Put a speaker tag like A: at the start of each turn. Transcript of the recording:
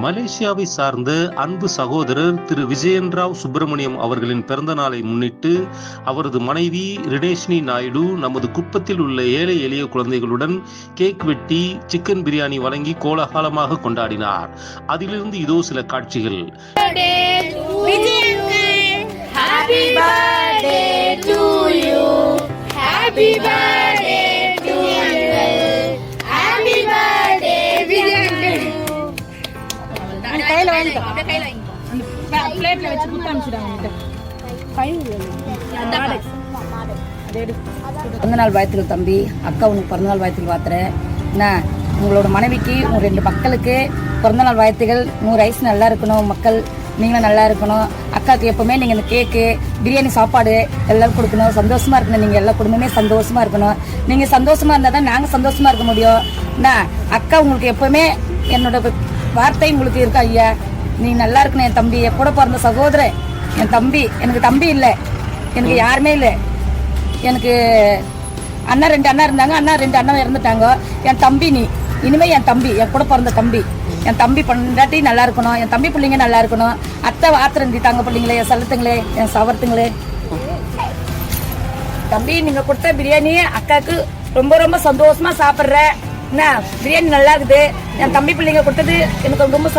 A: மலேசியாவை சார்ந்த அன்பு சகோதரர் திரு விஜயன்ராவ் சுப்பிரமணியம் அவர்களின் பிறந்த நாளை முன்னிட்டு அவரது மனைவி ரினேஷ்னி நாயுடு நமது குப்பத்தில் உள்ள ஏழை எளிய குழந்தைகளுடன் கேக் வெட்டி சிக்கன் பிரியாணி வழங்கி கோலாகலமாக கொண்டாடினார். அதிலிருந்து இதோ சில காட்சிகள்.
B: பிறந்தநாள் வாழ்த்துக்கள் தம்பி. அக்கா உனக்கு பிறந்தநாள் வாழ்த்துக்கள் பார்த்துறேன். என்ன உங்களோட மனைவிக்கு உங்க 2 மக்களுக்கு பிறந்தநாள் வாழ்த்துக்கள். 100 வயசு நல்லா இருக்கணும், மக்கள் நீங்களும் நல்லா இருக்கணும். அக்காவுக்கு எப்பவுமே நீங்க இந்த கேக்கு பிரியாணி சாப்பாடு எல்லாரும் கொடுக்கணும். சந்தோஷமா இருக்கணும். நீங்க எல்லா குடும்பமே சந்தோஷமா இருக்கணும். நீங்க சந்தோஷமா இருந்தா தான் நாங்க சந்தோஷமா இருக்க முடியும். என்ன அக்கா உங்களுக்கு எப்பவுமே என்னோட வார்த்தை உங்களுக்கு இருக்கா ஐயா. நீ நல்லா இருக்கணும் என் தம்பி. என் கூட பிறந்த சகோதரன் என் தம்பி. எனக்கு தம்பி இல்லை, எனக்கு யாருமே இல்லை. எனக்கு அண்ணா 2 அண்ணா இருந்தாங்க. அண்ணா 2 அண்ணா இறந்துட்டாங்க. என் தம்பி நீ இனிமே என் தம்பி, என் கூட பிறந்த தம்பி. என் தம்பி பொண்டாட்டி நல்லா இருக்கணும், என் தம்பி பிள்ளைங்க நல்லா இருக்கணும். அத்தை ஆத்திரந்தி தாங்க பிள்ளைங்களே, என் சல்லத்துங்களே, என் சவரத்துங்களே. தம்பி நீங்க கொடுத்த பிரியாணி அக்காவுக்கு ரொம்ப ரொம்ப சந்தோஷமா சாப்பிட்றேன். என்ன பிரியாணி நல்லா இருக்குது. என் தம்பி பிள்ளைங்க கொடுத்தது எனக்கு ரொம்ப